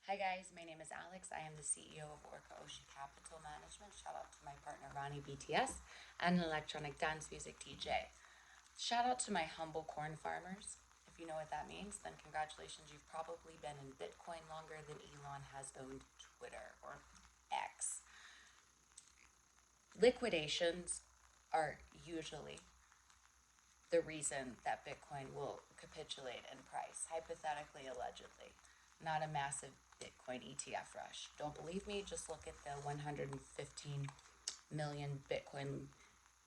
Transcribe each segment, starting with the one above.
Hi guys, my name is Alex. I am the CEO of Orca Ocean Capital Management. Shout out to my partner Ronnie BTS and an electronic dance music DJ. Shout out to my humble corn farmers. If you know what that means, then congratulations. You've probably been in Bitcoin longer than Elon has owned Twitter or X. Liquidations are usually the reason that Bitcoin will capitulate in price, hypothetically, allegedly, not a massive Bitcoin ETF rush. Don't believe me? Just look at the 115 million Bitcoin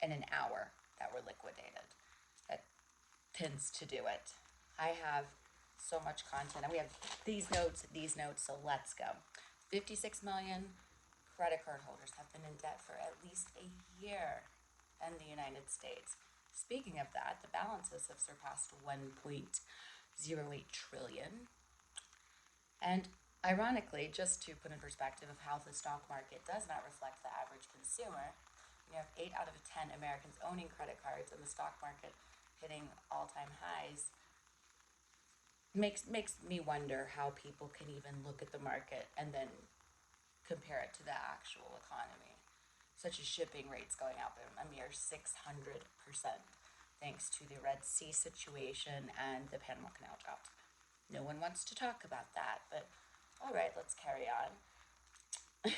in an hour that were liquidated. That tends to do it. I have so much content, and we have these notes, so let's go. 56 million credit card holders have been in debt for at least a year in the United States. Speaking of that, the balances have surpassed 1.08 trillion. And ironically, just to put in perspective of how the stock market does not reflect the average consumer, you have 8 out of 10 Americans owning credit cards and the stock market hitting all-time highs. Makes me wonder how people can even look at the market and then compare it to the actual economy, such as shipping rates going up a mere 600% thanks to the Red Sea situation and the Panama Canal drought. No one wants to talk about that, but all right, let's carry on.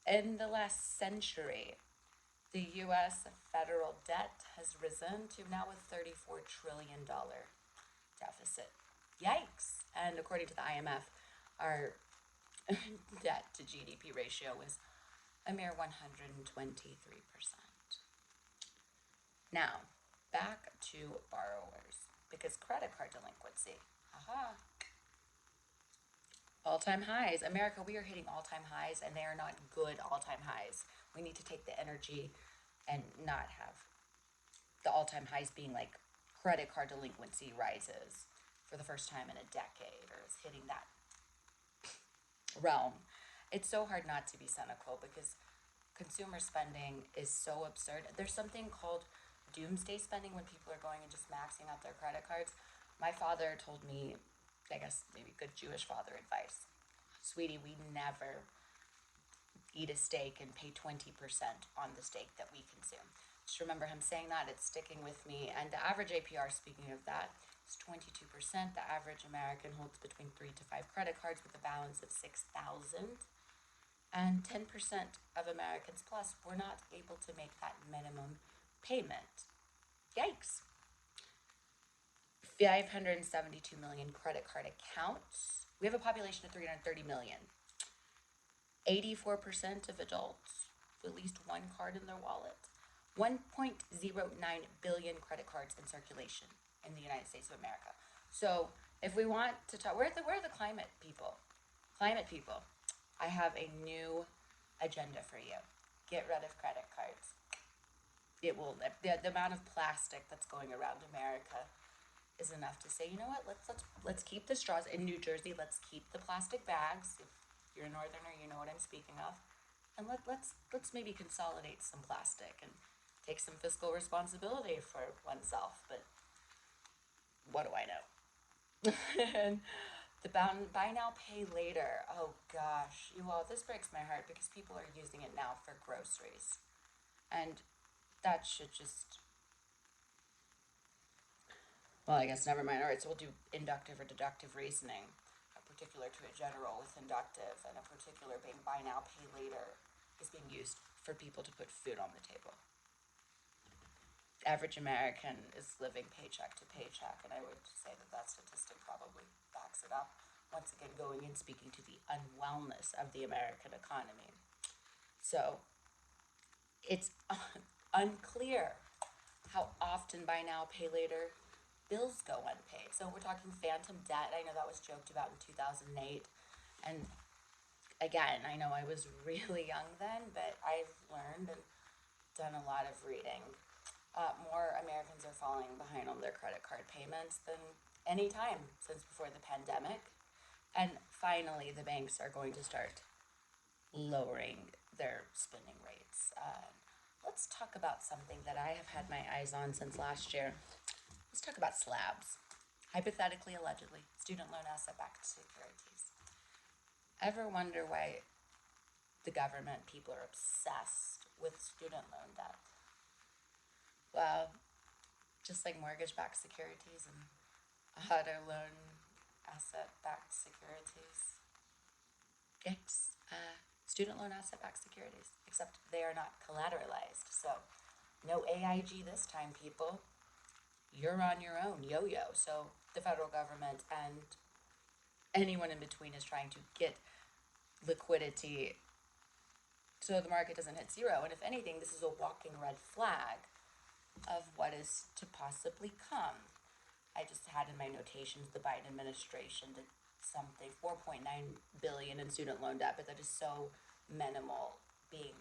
In the last century, the US federal debt has risen to now a $34 trillion deficit. Yikes! And according to the IMF, our debt to GDP ratio is a mere 123%. Now, back to borrowers, because credit card delinquency, haha, all-time highs. America, we are hitting all-time highs, and they are not good all-time highs. We need to take the energy and not have the all-time highs being like credit card delinquency rises for the first time in a decade, or is hitting that realm. It's so hard not to be cynical because consumer spending is so absurd. There's something called doomsday spending when people are going and just maxing out their credit cards. My father told me, I guess maybe good Jewish father advice. Sweetie, we never eat a steak and pay 20% on the steak that we consume. Just remember him saying that, it's sticking with me. And the average APR, speaking of that, is 22%. The average American holds between 3 to 5 credit cards with a balance of 6,000. And 10% of Americans plus were not able to make that minimum payment. Yikes. 572 million credit card accounts. We have a population of 330 million. 84% of adults with at least one card in their wallet. 1.09 billion credit cards in circulation in the United States of America. So if we want to talk, where are the climate people? Climate people, I have a new agenda for you. Get rid of credit cards. It will, the amount of plastic that's going around America is enough to say, you know what, let's keep the straws. In New Jersey, let's keep the plastic bags. If you're a northerner, you know what I'm speaking of. And let's maybe consolidate some plastic and take some fiscal responsibility for oneself. But what do I know? And the buy now, pay later. Oh gosh, you all, this breaks my heart because people are using it now for groceries. And that should just, well, I guess never mind. All right, so we'll do inductive or deductive reasoning, a particular to a general with inductive, and a particular being buy now, pay later is being used for people to put food on the table. Average American is living paycheck to paycheck, and I would say that that statistic probably backs it up. Once again, going and speaking to the unwellness of the American economy. So it's unclear how often buy now, pay later bills go unpaid. So we're talking phantom debt. I know that was joked about in 2008. And again, I know I was really young then, but I've learned and done a lot of reading. More Americans are falling behind on their credit card payments than any time since before the pandemic. And finally, the banks are going to start lowering their spending rates. Let's talk about something that I have had my eyes on since last year. Let's talk about slabs. Hypothetically, allegedly, student loan asset-backed securities. Ever wonder why the government people are obsessed with student loan debt? Well, just like mortgage-backed securities and auto loan asset-backed securities, student loan asset-backed securities, except they are not collateralized. So, no AIG this time, people. You're on your own, yo-yo. So the federal government and anyone in between is trying to get liquidity so the market doesn't hit zero. And if anything, this is a walking red flag of what is to possibly come. I just had in my notations the Biden administration did something 4.9 billion in student loan debt, but that is so minimal. Being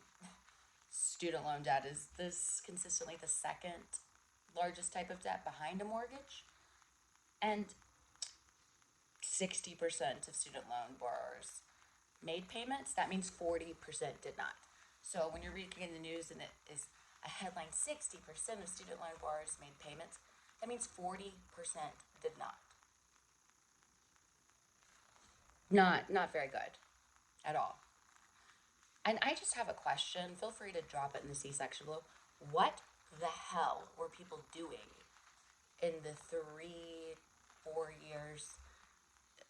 student loan debt is this consistently the second largest type of debt behind a mortgage, and 60% of student loan borrowers made payments. That means 40% did not. So when you're reading in the news and it is a headline 60% of student loan borrowers made payments, that means 40% did not. Not very good at all. And I just have a question. Feel free to drop it in the C section below. What the hell were people doing in the 3, 4 years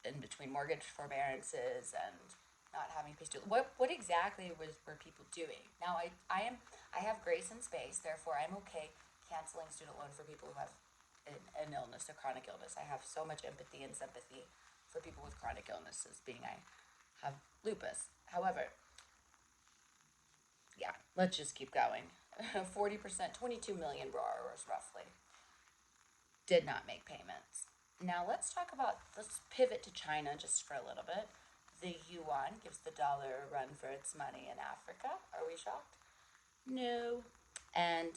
in between mortgage forbearances and not having to pay? What exactly were people doing? Now I have grace and space, therefore I'm okay canceling student loan for people who have an illness, a chronic illness. I have so much empathy and sympathy for people with chronic illnesses, being I have lupus. However, yeah, let's just keep going. 40%, 22 million borrowers roughly, did not make payments. Now let's pivot to China just for a little bit. The yuan gives the dollar a run for its money in Africa. Are we shocked? No. And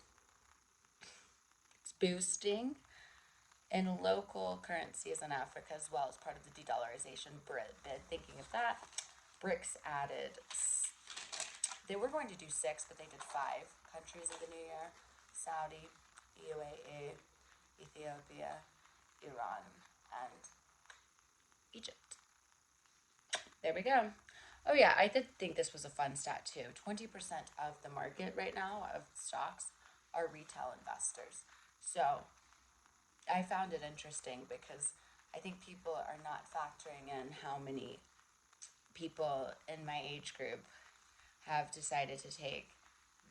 it's boosting in local currencies in Africa as well as part of the de-dollarization bid. Thinking of that, BRICS added, they were going to do 6, but they did 5 countries in the new year: Saudi, UAE, Ethiopia, Iran, and Egypt. There we go. Oh yeah, I did think this was a fun stat too. 20% of the market right now of stocks are retail investors. So I found it interesting because I think people are not factoring in how many people in my age group have decided to take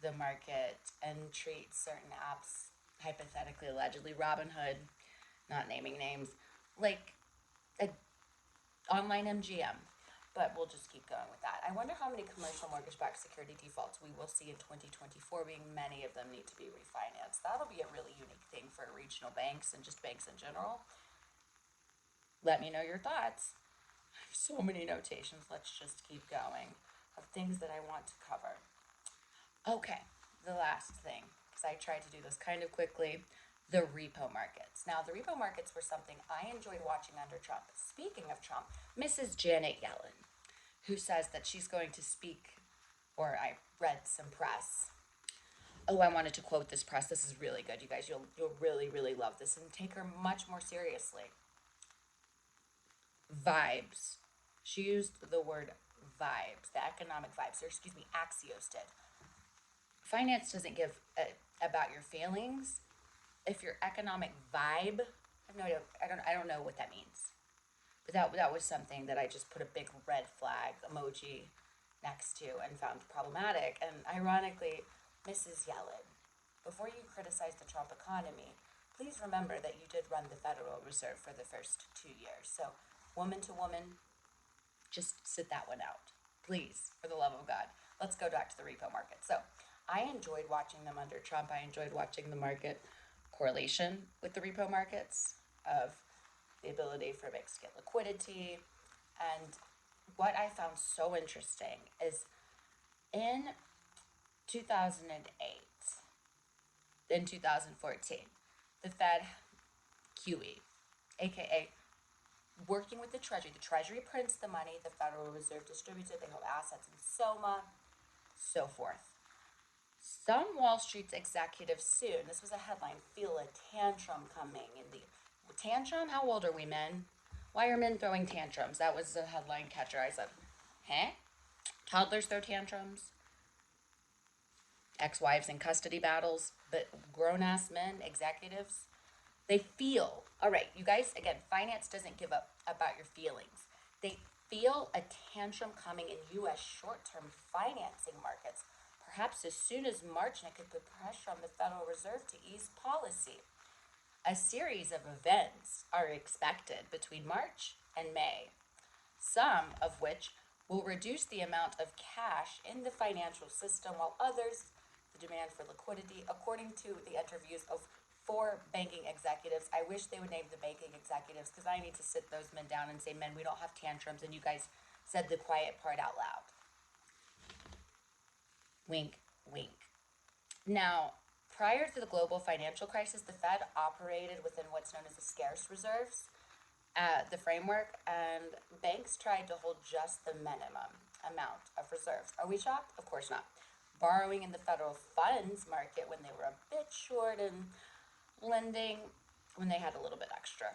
the market and treat certain apps, hypothetically, allegedly, Robinhood, not naming names, like a online MGM. But we'll just keep going with that. I wonder how many commercial mortgage-backed security defaults we will see in 2024, being many of them need to be refinanced. That'll be a really unique thing for regional banks and just banks in general. Let me know your thoughts. I have so many notations. Let's just keep going of things that I want to cover. Okay, the last thing, because I tried to do this kind of quickly, the repo markets. Now, the repo markets were something I enjoyed watching under Trump. Speaking of Trump, Mrs. Janet Yellen, who says that she's going to speak, or I read some press. Oh, I wanted to quote this press. This is really good, you guys. You'll really, really love this and take her much more seriously. Vibes. She used the word vibes, the economic vibes, or excuse me, Axios did. Finance doesn't give about your feelings. If your economic vibe, I have no idea. I don't know what that means. But that was something that I just put a big red flag emoji next to and found problematic. And ironically, Mrs. Yellen, before you criticize the Trump economy, please remember that you did run the Federal Reserve for the first 2 years. So, woman to woman, just sit that one out. Please, for the love of God. Let's go back to the repo market. So, I enjoyed watching them under Trump. I enjoyed watching the market correlation with the repo markets of the ability for banks to get liquidity. And what I found so interesting is in 2008, in 2014, the Fed QE, aka working with the Treasury prints the money, the Federal Reserve distributes it, they hold assets in SOMA, so forth. Some Wall Street's executives soon, this was a headline, feel a tantrum coming in the tantrum? How old are we, men? Why are men throwing tantrums? That was a headline catcher. I said, Huh? Toddlers throw tantrums, ex-wives in custody battles, but grown-ass men, executives, they feel, all right, you guys, again, finance doesn't give up about your feelings. They feel a tantrum coming in U.S. short-term financing markets, perhaps as soon as March, and it could put pressure on the Federal Reserve to ease policy. A series of events are expected between March and May, some of which will reduce the amount of cash in the financial system, while others, the demand for liquidity, according to the interviews of 4 banking executives. I wish they would name the banking executives because I need to sit those men down and say, men, we don't have tantrums, and you guys said the quiet part out loud. Wink, wink. Now, prior to the global financial crisis, the Fed operated within what's known as the scarce reserves, the framework, and banks tried to hold just the minimum amount of reserves. Are we shocked? Of course not. Borrowing in the federal funds market when they were a bit short, and lending when they had a little bit extra.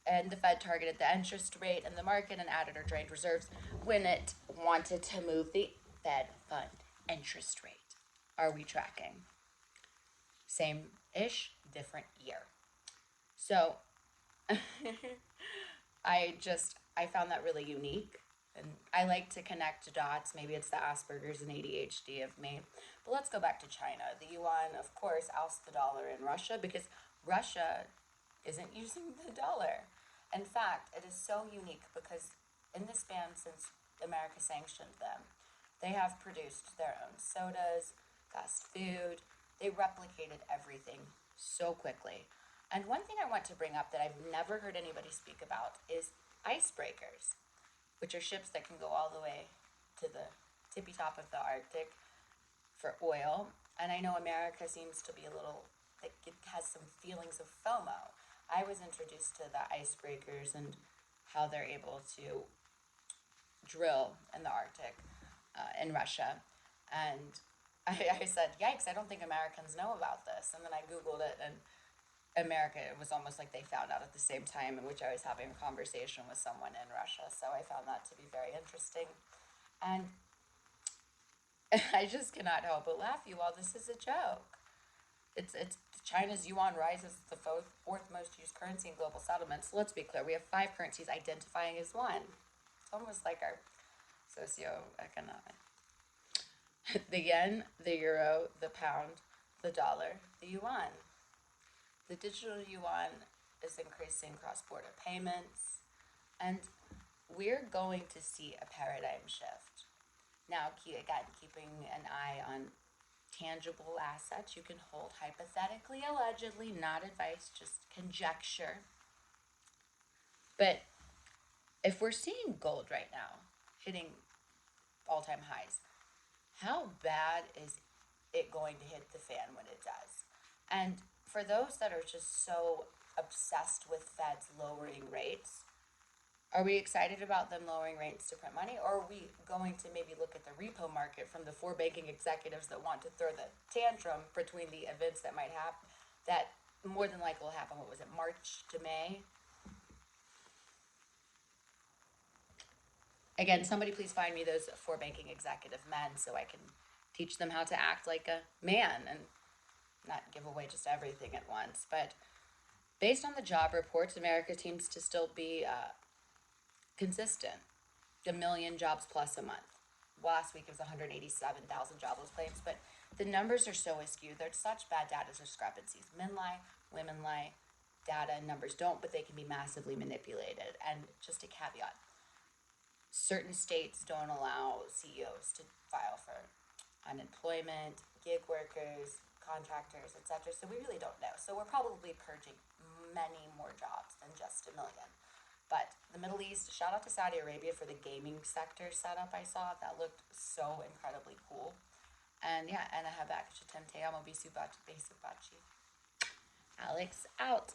And the Fed targeted the interest rate in the market and added or drained reserves when it wanted to move the Fed fund interest rate. Are we tracking? Same-ish, different year. So I found that really unique. And I like to connect dots. Maybe it's the Asperger's and ADHD of me. But let's go back to China. The yuan, of course, ousts the dollar in Russia because Russia isn't using the dollar. In fact, it is so unique because in the span since America sanctioned them, they have produced their own sodas, fast food. They replicated everything so quickly. And one thing I want to bring up that I've never heard anybody speak about is icebreakers, which are ships that can go all the way to the tippy top of the Arctic for oil. And I know America seems to be a little, like it has some feelings of FOMO. I was introduced to the icebreakers and how they're able to drill in the Arctic in Russia. And I said, yikes, I don't think Americans know about this. And then I Googled it, and America, it was almost like they found out at the same time in which I was having a conversation with someone in Russia. So I found that to be very interesting. And I just cannot help but laugh, you all. This is a joke. It's China's yuan rises the fourth most used currency in global settlements. So let's be clear. We have 5 currencies identifying as one. It's almost like our socioeconomic. The yen, the euro, the pound, the dollar, the yuan. The digital yuan is increasing cross-border payments, and we're going to see a paradigm shift. Now, again, keeping an eye on tangible assets you can hold hypothetically, allegedly, not advice, just conjecture. But if we're seeing gold right now hitting all-time highs, how bad is it going to hit the fan when it does? And for those that are just so obsessed with Feds lowering rates, are we excited about them lowering rates to print money, or are we going to maybe look at the repo market from the 4 banking executives that want to throw the tantrum between the events that might happen, that more than likely will happen, what was it, March to May? Again, somebody please find me those 4 banking executive men so I can teach them how to act like a man and not give away just everything at once. But based on the job reports, America seems to still be consistent. 1 million jobs plus a month. Last week it was 187,000 jobless claims, but the numbers are so askew. There's such bad data discrepancies. Men lie, women lie, data and numbers don't, but they can be massively manipulated. And just a caveat, certain states don't allow CEOs to file for unemployment, gig workers, contractors, etc. So we really don't know. So we're probably purging many more jobs than just 1 million. But the Middle East, shout out to Saudi Arabia for the gaming sector setup I saw. That looked so incredibly cool. And yeah, and I have back to Te amo, bisu bachi. Alex out.